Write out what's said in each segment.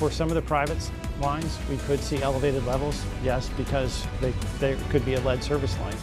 For some of the private lines, we could see elevated levels, yes, because there could be a lead service line.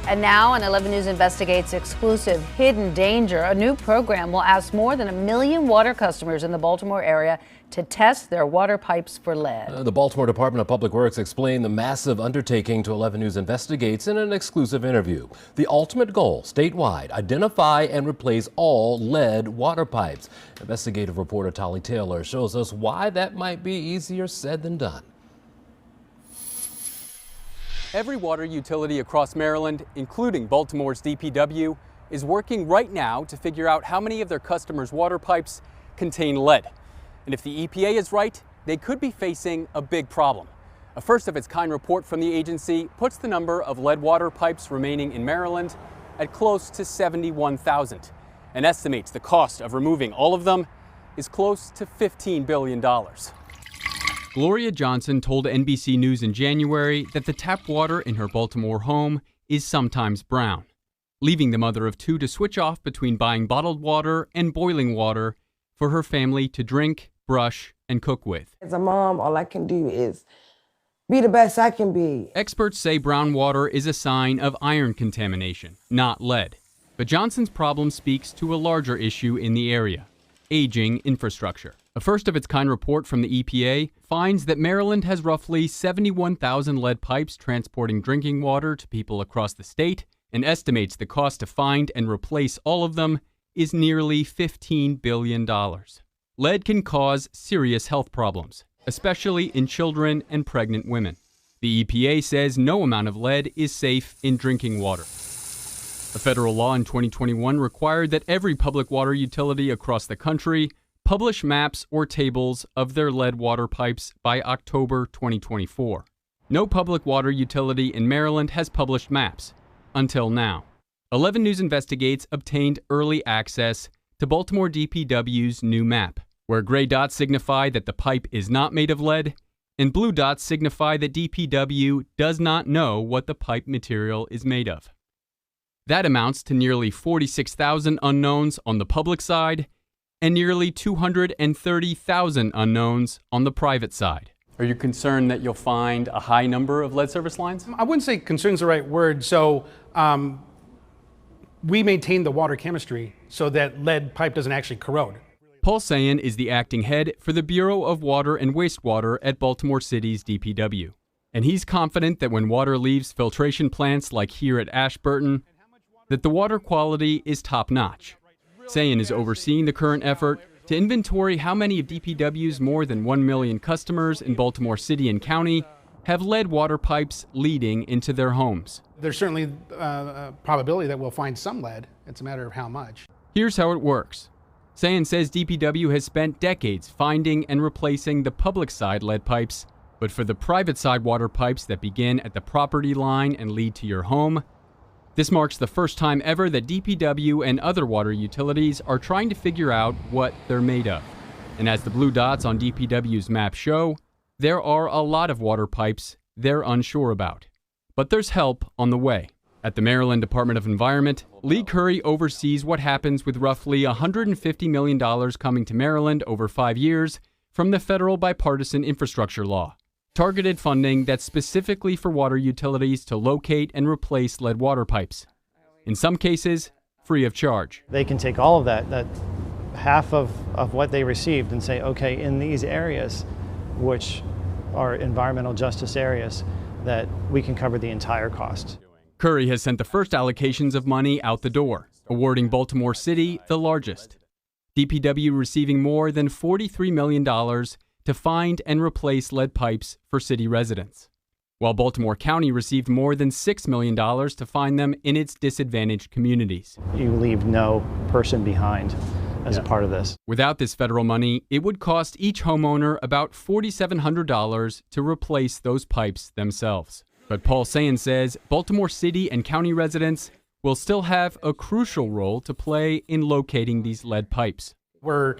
And now, an 11 News Investigates exclusive Hidden Danger. A new program will ask more than 1 million water customers in the Baltimore area to test their water pipes for lead. The Baltimore Department of Public Works explained the massive undertaking to 11 News Investigates in an exclusive interview. The ultimate goal, statewide, identify and replace all lead water pipes. Investigative reporter Tolly Taylor shows us why that might be easier said than done. Every water utility across Maryland, including Baltimore's DPW, is working right now to figure out how many of their customers' water pipes contain lead. And if the EPA is right, they could be facing a big problem. A first-of-its-kind report from the agency puts the number of lead water pipes remaining in Maryland at close to 71,000 and estimates the cost of removing all of them is close to $15 billion. Gloria Johnson told NBC News in January that the tap water in her Baltimore home is sometimes brown, leaving the mother of two to switch off between buying bottled water and boiling water for her family to drink, brush, and cook with. As a mom, all I can do is be the best I can be. Experts say brown water is a sign of iron contamination, not lead. But Johnson's problem speaks to a larger issue in the area: aging infrastructure. A first-of-its-kind report from the EPA finds that Maryland has roughly 71,000 lead pipes transporting drinking water to people across the state and estimates the cost to find and replace all of them is nearly $15 billion. Lead can cause serious health problems, especially in children and pregnant women. The EPA says no amount of lead is safe in drinking water. A federal law in 2021 required that every public water utility across the country publish maps or tables of their lead water pipes by October 2024. No public water utility in Maryland has published maps until now. 11 News Investigates obtained early access to Baltimore DPW's new map, where gray dots signify that the pipe is not made of lead, and blue dots signify that DPW does not know what the pipe material is made of. That amounts to nearly 46,000 unknowns on the public side and nearly 230,000 unknowns on the private side. Are you concerned that you'll find a high number of lead service lines? I wouldn't say concern is the right word. So we maintain the water chemistry so that lead pipe doesn't actually corrode. Paul Sayan is the acting head for the Bureau of Water and Wastewater at Baltimore City's DPW. And he's confident that when water leaves filtration plants like here at Ashburton, that the water quality is top-notch. Sayan is overseeing the current effort to inventory how many of DPW's more than 1 million customers in Baltimore City and County have lead water pipes leading into their homes. There's certainly a probability that we'll find some lead. It's a matter of how much. Here's how it works. Sayan says DPW has spent decades finding and replacing the public side lead pipes, but for the private side water pipes that begin at the property line and lead to your home, this marks the first time ever that DPW and other water utilities are trying to figure out what they're made of. And as the blue dots on DPW's map show, there are a lot of water pipes they're unsure about. But there's help on the way. At the Maryland Department of Environment, Lee Curry oversees what happens with roughly $150 million coming to Maryland over 5 years from the federal bipartisan infrastructure law. Targeted funding that's specifically for water utilities to locate and replace lead water pipes. In some cases, free of charge. They can take all of that half of what they received and say, okay, in these areas, which are environmental justice areas, that we can cover the entire cost. Curry has sent the first allocations of money out the door, awarding Baltimore City the largest. DPW receiving more than $43 million to find and replace lead pipes for city residents, while Baltimore County received more than $6 million to find them in its disadvantaged communities. You leave no person behind as a part of this. Without this federal money, it would cost each homeowner about $4,700 to replace those pipes themselves. But Paul Sayan says Baltimore City and County residents will still have a crucial role to play in locating these lead pipes. What we're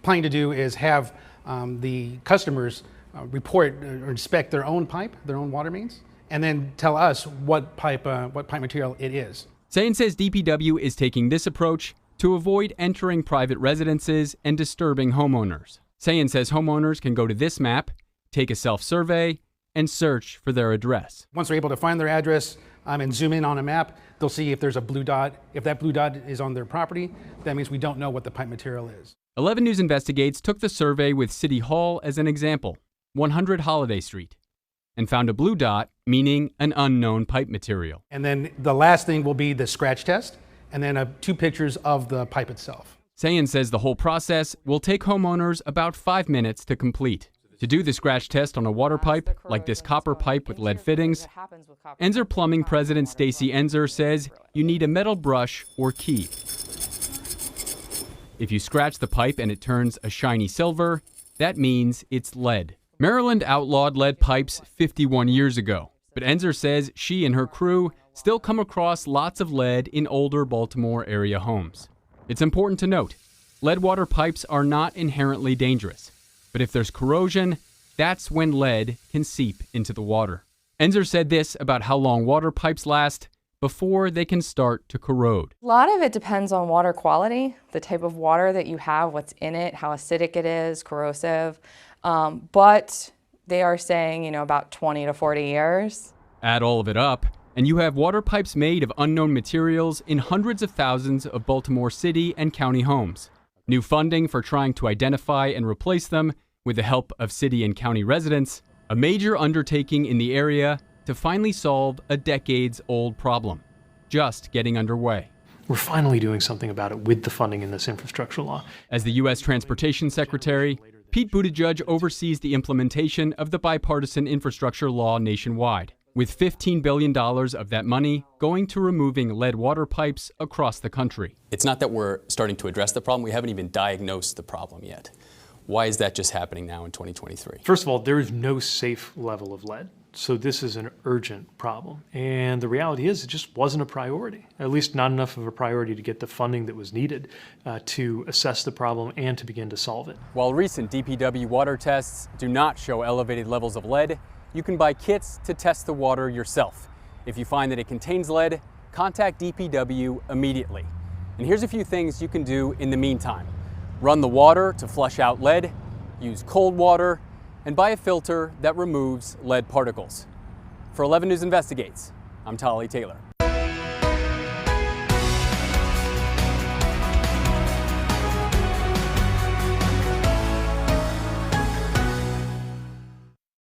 planning to do is have the customers report or inspect their own pipe, their own water mains, and then tell us what pipe material it is. Sayan says DPW is taking this approach to avoid entering private residences and disturbing homeowners. Sayin says homeowners can go to this map, take a self-survey, and search for their address. Once they're able to find their address and zoom in on a map, they'll see if there's a blue dot. If that blue dot is on their property, that means we don't know what the pipe material is. 11 News Investigates took the survey with City Hall as an example, 100 Holiday Street, and found a blue dot, meaning an unknown pipe material. And then the last thing will be the scratch test, and then 2 pictures of the pipe itself. Sayin says the whole process will take homeowners about 5 minutes to complete. To do the scratch test on a water pipe, like this copper pipe with lead fittings, Enzer Plumbing President Stacy Enzer says you need a metal brush or key. If you scratch the pipe and it turns a shiny silver, that means it's lead. Maryland outlawed lead pipes 51 years ago, but Enzer says she and her crew still come across lots of lead in older Baltimore area homes. It's important to note, lead water pipes are not inherently dangerous. But if there's corrosion, that's when lead can seep into the water. Enzer said this about how long water pipes last before they can start to corrode. A lot of it depends on water quality, the type of water that you have, what's in it, how acidic it is, corrosive. But they are saying, about 20 to 40 years. Add all of it up, and you have water pipes made of unknown materials in hundreds of thousands of Baltimore City and county homes. New funding for trying to identify and replace them with the help of city and county residents, a major undertaking in the area to finally solve a decades-old problem, just getting underway. We're finally doing something about it with the funding in this infrastructure law. As the U.S. Transportation Secretary, Pete Buttigieg oversees the implementation of the bipartisan infrastructure law nationwide, with $15 billion of that money going to removing lead water pipes across the country. It's not that we're starting to address the problem, we haven't even diagnosed the problem yet. Why is that just happening now in 2023? First of all, there is no safe level of lead. So this is an urgent problem. And the reality is it just wasn't a priority, at least not enough of a priority to get the funding that was needed to assess the problem and to begin to solve it. While recent DPW water tests do not show elevated levels of lead, you can buy kits to test the water yourself. If you find that it contains lead, contact DPW immediately. And here's a few things you can do in the meantime. Run the water to flush out lead, use cold water, and buy a filter that removes lead particles. For 11 News Investigates, I'm Tolly Taylor.